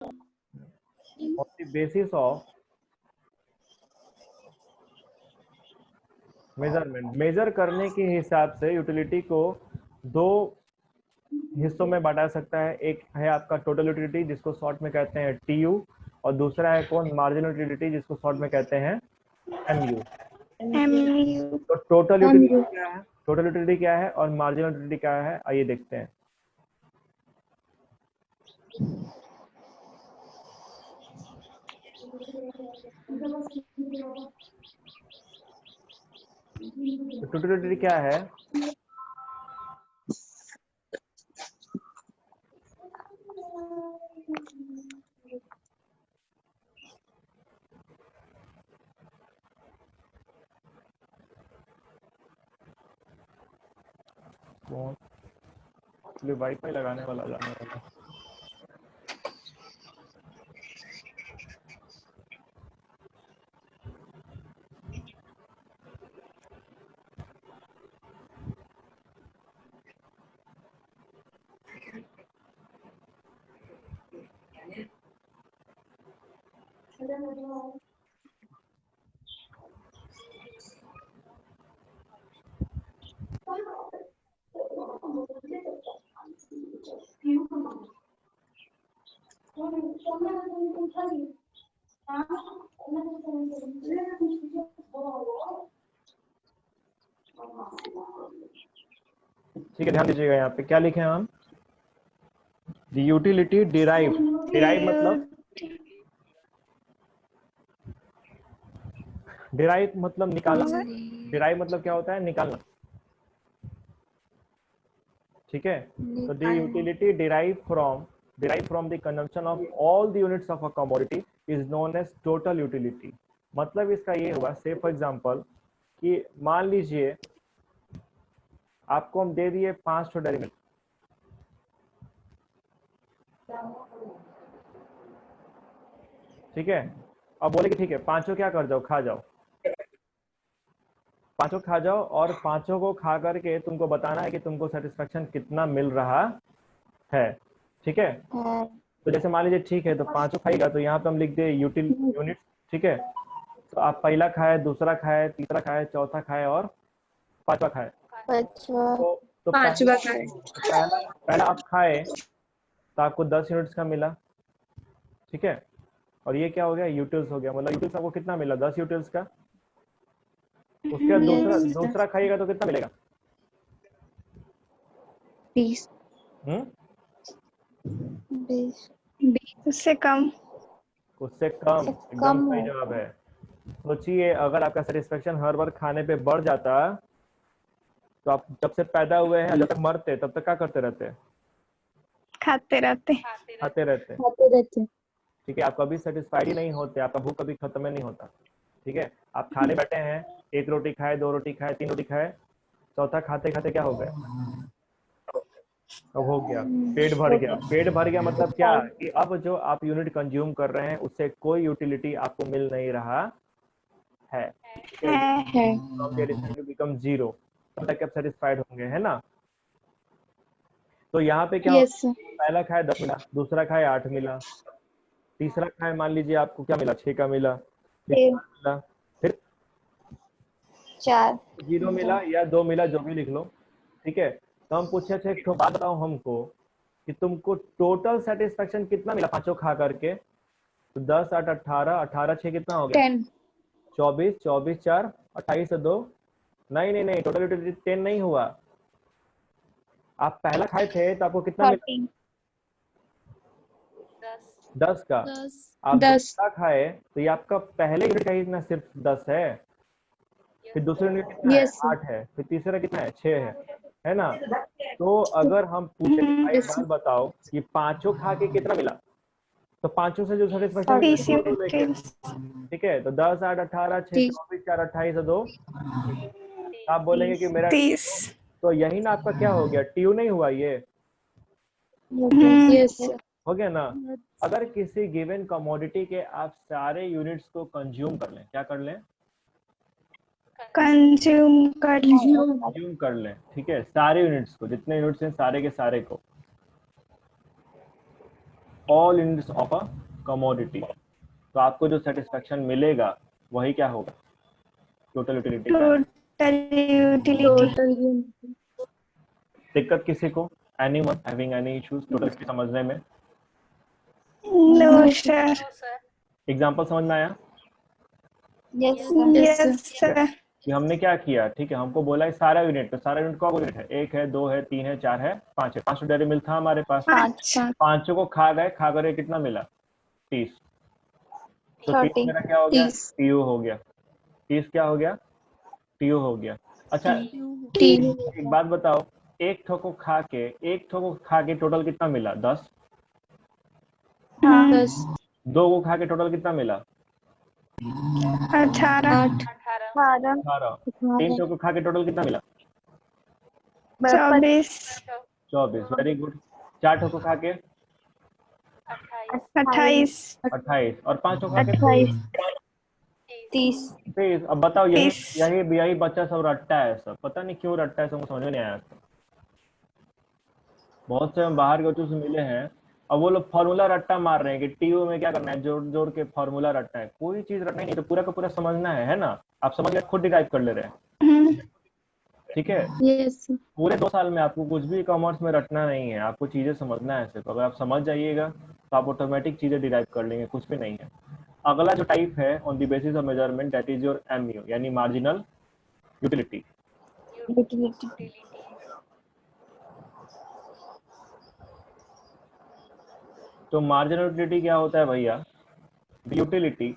on the basis of measurement, measure करने के हिसाब से यूटिलिटी को दो हिस्सों में बांटा सकता है। एक है आपका टोटल यूटिलिटी जिसको शॉर्ट में कहते हैं टीयू, और दूसरा है कौन, मार्जिनल यूटिलिटी जिसको शॉर्ट में कहते हैं एमयू। तो टोटल यूटिलिटी क्या है, टोटल यूटिलिटी क्या है और मार्जिनल यूटिलिटी क्या है, आइए देखते हैं। तो टोटल यूटिलिटी क्या है, वाईफाई लगाने वाला जाने वाला। ठीक है, ध्यान दीजिएगा, यहाँ पे क्या लिखे हैं हम, द यूटिलिटी डिराइव, डिराइव मतलब निकालना, डिराइव मतलब क्या होता है, निकालना। ठीक है, तो the utility derive from the consumption of all the units of a commodity is known as total utility. मतलब इसका ये हुआ, से फॉर एग्जांपल कि मान लीजिए आपको हम दे दिए 500 डेयरी मिल्क, ठीक है, अब बोले कि ठीक है पांचों क्या कर जाओ, खा जाओ, पांचों खा जाओ, और पांचों को खा करके तुमको बताना है कि तुमको सेटिस्फेक्शन कितना मिल रहा है। ठीक है, तो जैसे मान लीजिए ठीक है, तो पांचों खाएगा, तो यहाँ पे हम लिख दे यूनिट। ठीक है, तो आप पहला खाए, दूसरा खाए, तीसरा खाए, चौथा खाए और पांचवा खाए। तो पहला आप खाए तो आपको 10 यूनिट्स का मिला। ठीक है, और ये क्या हो गया, यूटिल्स हो गया, मतलब यूटिल्स आपको कितना मिला, 10 यूटिल्स का। उसके बाद दूसरा खाइएगा तो कितना मिलेगा, 20 उससे कम, उससे कम, एकदम सही जवाब है। सोचिए अगर आपका सेटिस्फेक्शन हर बार खाने पे बढ़ जाता तो आप जब से पैदा हुए हैं जब तक मरते तब तक क्या करते रहते, खाते रहते। ठीक है, आप कभी सेटिस्फाइड ही नहीं होते, आपका भूख कभी खत्म ही नहीं होता। ठीक है, आप खाने बैठे हैं, एक रोटी खाए, 2 रोटी खाए, 3 रोटी खाए, चौथा खाते खाते क्या हो गया, अब हो गया, पेट भर गया। पेट भर गया मतलब क्या, कि अब जो आप यूनिट कंज्यूम कर रहे हैं उससे कोई यूटिलिटी आपको मिल नहीं रहा है। बिकम 0, तब तक आप सेटिस्फाइड होंगे, है ना। तो यहाँ पे क्या पहला खाए 10 मिला, दूसरा खाए 8 मिला, तीसरा खाए मान लीजिए आपको क्या मिला, 6 का मिला, फिर 0 मिला या 2 मिला, जो भी लिख लो। ठीक है, तो हम पूछे थे एक बात बताओ हमको कि तुमको टोटल सेटिस्फेक्शन कितना मिला पांचों खा करके, तो 10 8 18, 18 6 कितना हो गया, 24, 24 4 28 2, नहीं, टोटल यूटिलिटी 10 नहीं हुआ। आप पहला खाए थे तो आपको कितना मिला, 10 का। आप दूसरा खाए तो ये आपका पहले यूनिट का ही सिर्फ 10 है, फिर दूसरे यूनिट कितना है, 8 है, फिर तीसरा कितना है, 6 है ना। तो अगर हम पूछे एक बात बताओ कि पांचों खा के कितना मिला, तो पांचों से जो सेटिस्फेक्शन, ठीक है, तो 10 8 18 6 24 4 28 2, आप बोलेंगे कि मेरा 30। तो यही ना आपका क्या हो गया, ट्यू नहीं हुआ, ये हो गया ना। अगर किसी गिवन कमोडिटी के आप सारे यूनिट्स को कंज्यूम कर लें, क्या कर लें, कंज्यूम कर लें, ठीक है, सारे यूनिट्स को, जितने यूनिट्स हैं सारे के सारे को, all units of a commodity, तो आपको जो सेटिस्फेक्शन मिलेगा वही क्या होगा, टोटल यूटिलिटी का। Total utility. दिक्कत किसी को, anyone having any issues total की समझने में? No sir. एग्जांपल समझ में आया? Yes sir. कि हमने क्या किया, ठीक है, हमको बोला है सारा यूनिट, तो सारा यूनिट कौन यूनिट है, 1 है, 2 है, 3 है, 4 है, 5 है, 5 डेयरी मिल्क था हमारे पास, 5 को खा गए, खा करके कितना मिला, 30, तो 30 मेरा क्या हो गया, टीयू हो गया, 30 क्या हो गया, टीयू हो गया। अच्छा एक बात बताओ, एक ठो को खा के टोटल कितना मिला, 10, 2 को खा के टोटल कितना मिला, 18, 18, 3 ठो को खा के टोटल कितना मिला, 24, 24, वेरी गुड। 4 ठो को खा के 28, 28, और 5 को खा के 30। 30। अब बताओ, यही बच्चा सब रट्टा है, सब पता नहीं क्यों रट्टा है, सबको समझ में नहीं आया। बहुत से हम बाहर के बच्चों से मिले हैं, अब वो लोग फॉर्मूला रट्टा मार रहे हैं कि टीयू में क्या करना है, जोड़ जोड़ के फॉर्मूला रट्टा है, कोई चीज रटना नहीं, तो पूरा का पूरा समझना है ना, आप समझ के खुद डिराइव कर ले रहे हैं, ठीक है। पूरे 2 साल में आपको कुछ भी कॉमर्स में रटना नहीं है, आपको चीजें समझना है सिर्फ, अगर आप समझ जाइएगा तो आप ऑटोमेटिक चीजें डिराइव कर लेंगे, कुछ भी नहीं है। अगला जो टाइप है, on the basis of measurement, that is your MU, यानी मार्जिनल यूटिलिटी। तो मार्जिनल यूटिलिटी क्या होता है भैया, utility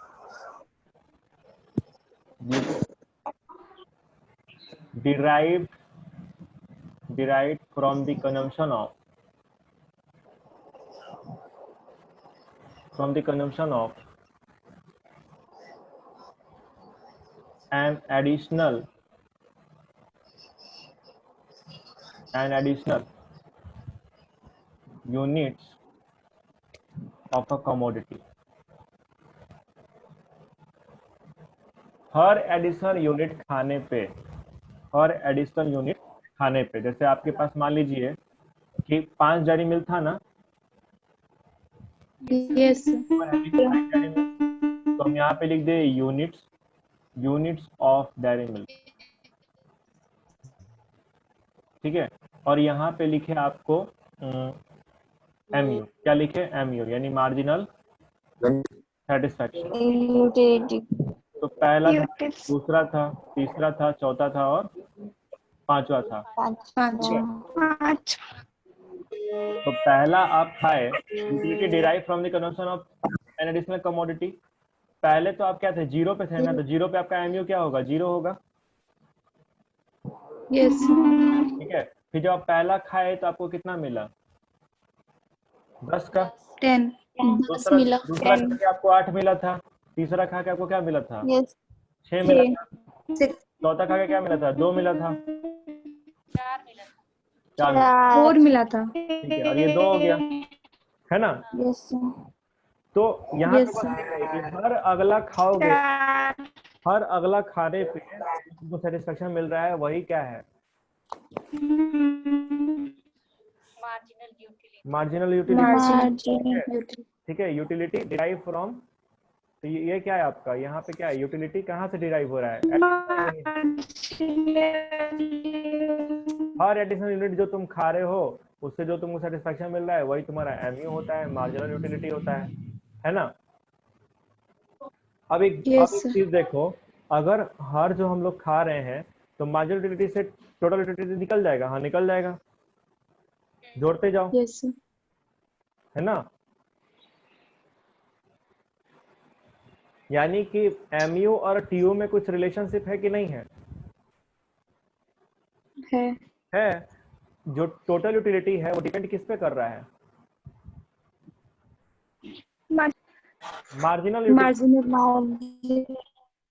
derived from the consumption of an additional units of a commodity। Her additional unit खाने पे, जैसे आपके पास मान लीजिए कि 5 डेयरी मिल्क था ना, तो हम यहाँ पे लिख दे यूनिट्स ऑफ डेयरी मिल्क, ठीक है। और यहाँ पे लिखे आपको एमयू, क्या लिखे, एमयू यानी मार्जिनल सेटिस्फैक्शन। तो पहला था, दूसरा था, तीसरा था, चौथा था और 5वां था। तो पहला आप खाए, utility derive from the consumption of an additional commodity. पहले तो आप क्या थे, 0 पे थे ना, तो 0 पे आपका एमयू क्या होगा, 0 होगा, ठीक है। फिर जब आप पहला खाए तो आपको कितना मिला, 10 का, 10। दूसरा खा के आपको 8 मिला था, तीसरा खा के आपको क्या मिला था, 6 मिला था, चौथा खा के क्या मिला था, 2 मिला था, 4 मिला था, ठीक है, और ये 2 हो गया, है ना। तो यहाँ पे बस लिख रहे हैं कि हर अगला खाओगे, हर अगला खाने पे जो सेटिस्फेक्शन मिल रहा है वही क्या है, मार्जिनल यूटिलिटी, ठीक है। यूटिलिटी डिराइव फ्रॉम, तो ये क्या है आपका, यहाँ पे क्या है, यूटिलिटी कहाँ से डिराइव हो रहा है, हर एडिशनल यूनिट जो तुम खा रहे हो उससे जो तुमको सेटिस्फेक्शन मिल रहा है वही तुम्हारा एमयू होता है, मार्जिनल यूटिलिटी होता है ना। अब एक चीज देखो, अगर हर जो हम लोग खा रहे हैं तो मार्जिनल यूटिलिटी से टोटल यूटिलिटी निकल जाएगा, हाँ निकल जाएगा, जोड़ते जाओ, है ना। यानी कि एमयू और टीयू में कुछ रिलेशनशिप है कि नहीं है, है। जो टोटल यूटिलिटी है वो डिपेंड किस पे कर रहा है, मार्जिनल यूटिलिटी।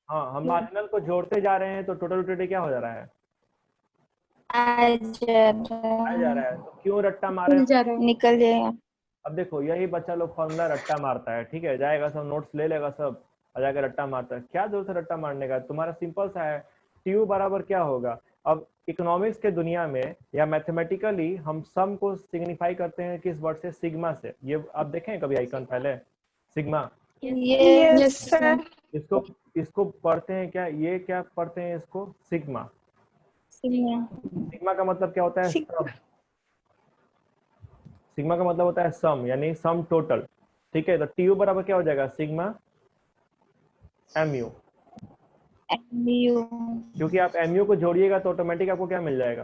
हाँ, हम मार्जिनल को जोड़ते जा रहे हैं तो टोटल यूटिलिटी क्या हो जा रहा है, आ जा रहा है। तो क्यों रट्टा मारे, निकल जाएगा। अब देखो यही बच्चा लोग फॉर्मूला रट्टा मारता है, ठीक है, जाएगा सब नोट्स ले लेगा सब और जाकर रट्टा मारता है, क्या जरूरत है रट्टा मारने का, तुम्हारा सिंपल सा है, टीयू बराबर क्या होगा, अब इकोनॉमिक्स के दुनिया में या मैथमेटिकली हम सम को सिग्निफाई करते हैं किस वर्ड से? सिग्मा से। ये आप देखें कभी आइकन पहले, सिग्मा। Yes sir. इसको इसको पढ़ते हैं क्या? ये क्या पढ़ते हैं इसको? सिग्मा। सिग्मा का मतलब क्या होता है? सम। सिग्मा का मतलब होता है सम, यानी सम टोटल। ठीक है, तो टीयू बराबर क्या हो जाएगा? Sigma MU. क्योंकि आप एमयू को जोड़िएगा तो ऑटोमेटिक आपको क्या मिल जाएगा?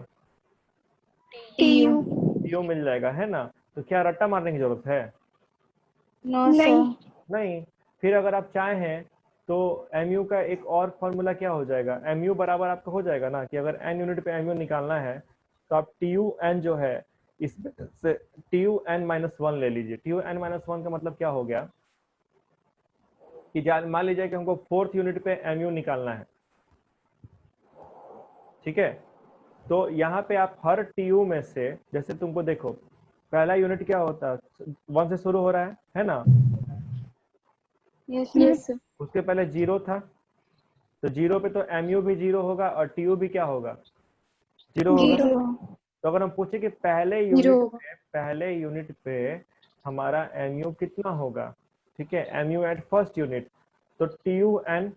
टीयू। टीयू मिल जाएगा, है ना? तो क्या रट्टा मारने की जरूरत है? नहीं। फिर अगर आप चाहें तो एमयू का एक और फॉर्मूला क्या हो जाएगा? एमयू बराबर आपका हो जाएगा ना कि अगर एन यूनिट पे एमयू निकालना है तो आप टीयू एन जो है इसमें से टीयू एन माइनस वन ले लीजिए। टीयू एन माइनस वन का मतलब क्या हो गया कि मान लीजिए कि हमको फोर्थ यूनिट पे एमयू निकालना है, ठीक है? तो यहाँ पे आप हर टीयू में से, जैसे तुमको देखो पहला यूनिट क्या होता है? 1 से शुरू हो रहा है ना? यस। उसके पहले 0 था, तो 0 पे तो एमयू भी 0 होगा और टीयू भी क्या होगा? 0 होगा। तो अगर हम पूछे कि पहले यूनिट पे हमारा एमयू कितना होगा, ठीक है, एमयू एट फर्स्ट यूनिट, तो TU N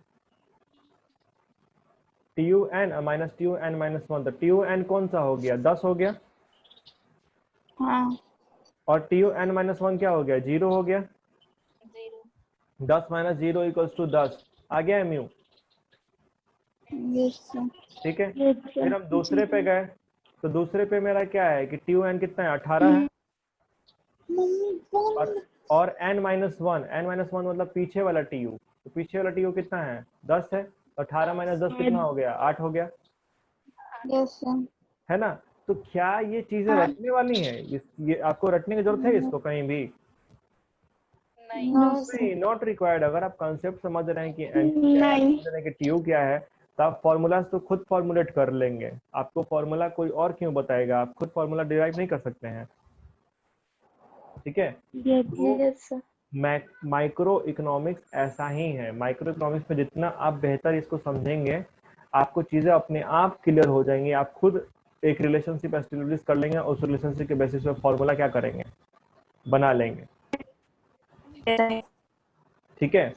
minus TU N minus one, तो टीयू एन कौन सा हो गया? 10 हो गया। हाँ। और टीयू एन माइनस वन क्या हो गया? 0 हो गया। 10 माइनस 0 इक्वल्स टू 10 आ गया एमयू। ठीक है, फिर हम दूसरे पे गए, तो दूसरे पे मेरा क्या है कि टीयू एन कितना है? 18 है। और एन माइनस वन मतलब पीछे वाला टीयू, तो पीछे वाला टीयू कितना है? 10 है। 18 माइनस 10 कितना हो गया? 8 हो गया, है ना? तो क्या ये चीजें रटने वाली हैं? ये आपको रटने की जरूरत है इसको कहीं भी? नहीं, नॉट रिक्वायर्ड। अगर आप कंसेप्ट समझ रहे हैं कि समझ रहे हैं कि टीयू क्या है, तो आप फॉर्मूलाज तो खुद फॉर्मुलेट कर लेंगे। आपको फॉर्मूला कोई और क्यों बताएगा? आप खुद फॉर्मूला डिराइव नहीं कर सकते हैं, ठीक है? माइक्रो इकोनॉमिक्स ऐसा ही है। माइक्रो इकोनॉमिक्स में जितना आप बेहतर इसको समझेंगे, आपको चीजें अपने आप क्लियर हो जाएंगी। आप खुद एक रिलेशनशिप एस्टेब्लिश कर लेंगे, उस रिलेशनशिप के बेसिस पे फॉर्मूला क्या करेंगे? बना लेंगे, ठीक है?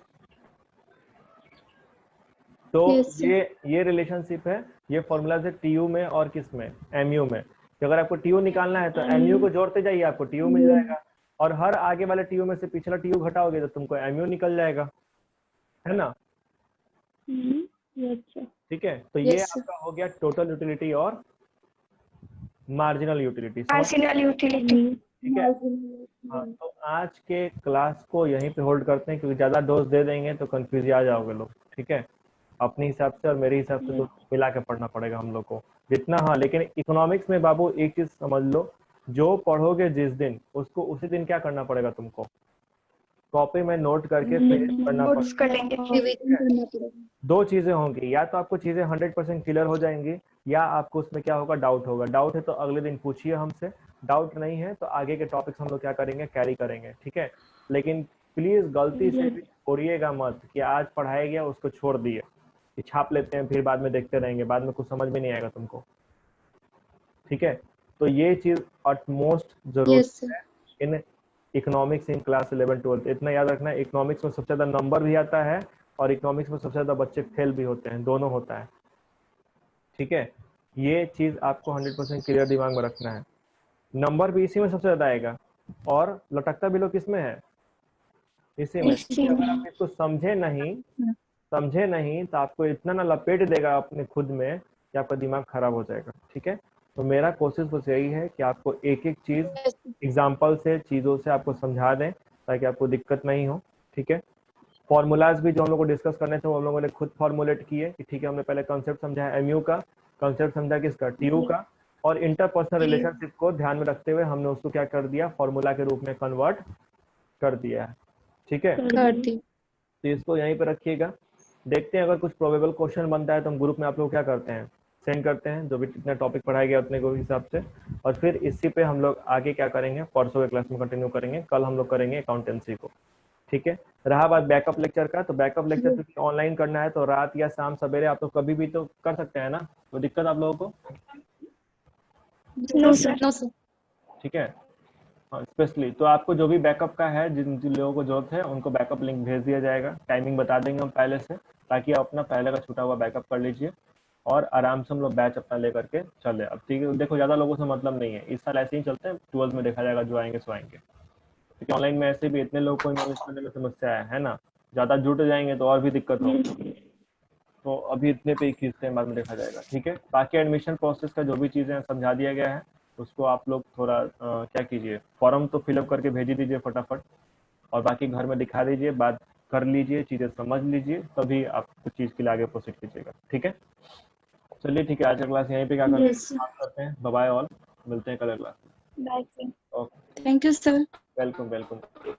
तो ये रिलेशनशिप है, ये फॉर्मूला है टीयू में और किस में? एमयू में। तो अगर आपको टीयू निकालना है तो एमयू को जोड़ते जाइए, आपको टीयू मिल जाएगा। और हर आगे वाले टीयू में से पिछला टीयू घटाओगे तो तुमको एमयू निकल जाएगा, है ना? ठीक है, तो ये आपका हो गया टोटल यूटिलिटी और मार्जिनल यूटिलिटी। ठीक है। हाँ, तो आज के क्लास को यहीं पे होल्ड करते हैं, क्योंकि ज्यादा डोज दे देंगे तो कंफ्यूज आ जाओगे लोग, ठीक है? अपने हिसाब से और मेरे हिसाब से तो मिला के पढ़ना पड़ेगा हम लोग को जितना। हाँ, लेकिन इकोनॉमिक्स में बाबू एक चीज समझ लो, जो पढ़ोगे जिस दिन, उसको उसी दिन क्या करना पड़ेगा तुमको? कॉपी में नोट करके फिर पढ़ना पड़ेगा। दो चीजें होंगी, या तो आपको चीजें 100% क्लियर हो जाएंगी, या आपको उसमें क्या होगा? डाउट होगा। डाउट है तो अगले दिन पूछिए हमसे, डाउट नहीं है तो आगे के टॉपिक्स हम लोग क्या करेंगे? कैरी करेंगे, ठीक है? लेकिन प्लीज गलती से भी छोड़िएगा मत कि आज पढ़ाया गया उसको छोड़ दिए, कि छाप लेते हैं फिर बाद में देखते रहेंगे, बाद में कुछ समझ में नहीं आएगा तुमको, ठीक है? तो ये चीज अटमोस्ट जरूरी है इन इकोनॉमिक्स इन क्लास 11-12। इतना याद रखना है, इकोनॉमिक्स में सबसे ज्यादा नंबर भी आता है और इकोनॉमिक्स में सबसे ज्यादा बच्चे फेल भी होते हैं, दोनों होता है, ठीक है? ये चीज आपको 100% क्लियर दिमाग में रखना है। नंबर भी इसी में सबसे ज्यादा आएगा और लटकता भी लोग किसमें है? इसी में। अगर आप इसको समझे नहीं तो आपको इतना ना लपेट देगा अपने खुद में कि आपका दिमाग खराब हो जाएगा, ठीक है? तो मेरा कोशिश बस यही है कि आपको एक एक चीज एग्जाम्पल से, चीजों से आपको समझा दें ताकि आपको दिक्कत नहीं हो, ठीक है? फॉर्मूलाज भी जो हम लोग को डिस्कस करने थे वो हम लोगों ने खुद फॉर्मुलेट किए कि ठीक है, हमने पहले कॉन्सेप्ट समझा है एमयू का, कॉन्सेप्ट समझा किसका? टीयू का, और इंटरपर्सनल रिलेशनशिप को ध्यान में रखते हुए हमने उसको क्या कर दिया? फॉर्मूला के रूप में कन्वर्ट कर दिया है, ठीक है? तो इसको यहीं पे रखिएगा। देखते हैं अगर कुछ प्रोबेबल क्वेश्चन बनता है तो हम ग्रुप में आप लोग क्या करते हैं? सेंड करते हैं, जो भी जितना टॉपिक पढ़ाया गया उतने को हिसाब से। और फिर इसी पे हम लोग आगे क्या करेंगे? परसों के क्लास में कंटिन्यू करेंगे। कल हम लोग करेंगे अकाउंटेंसी को, ठीक है? रहा बात बैकअप लेक्चर का, तो बैकअप लेक्चर क्योंकि ऑनलाइन करना है तो रात या शाम सवेरे आप तो कभी भी तो कर सकते हैं ना, कोई दिक्कत आप लोगों को? No sir. No sir. ठीक है, हाँ स्पेशली तो आपको जो भी बैकअप का है, जिन जिन लोगों को जरूरत है उनको बैकअप लिंक भेज दिया जाएगा, टाइमिंग बता देंगे हम पहले से, ताकि आप अपना पहले का छूटा हुआ बैकअप कर लीजिए और आराम से हम लोग बैच अपना लेकर के चले। अब ठीक है, देखो ज्यादा लोगों से मतलब नहीं है, इस साल ऐसे ही चलते हैं, 12th में देखा जाएगा जो आएंगे सो आएंगे, क्योंकि ऑनलाइन में ऐसे भी इतने लोग को मैनेज करने में समस्या है ना, ज्यादा जुट जाएंगे तो और भी दिक्कत होगी, तो अभी इतने पे ही खींचते हैं, बाद में देखा जाएगा। ठीक है, बाकी एडमिशन प्रोसेस का जो भी चीजें समझा दिया गया है उसको आप लोग थोड़ा क्या कीजिए, फॉर्म तो फिलअप करके भेज ही दीजिए फटाफट, और बाकी घर में दिखा दीजिए, बात कर लीजिए, चीजें समझ लीजिए, तभी आप कुछ चीज के लिए आगे प्रोसीड कीजिएगा। ठीक है, चलिए ठीक है, आज का क्लास यहीं पे क्या करते हैं, बाय बाय ऑल, मिलते हैं कल क्लास में। Bye sir. Okay, thank you sir. Welcome welcome.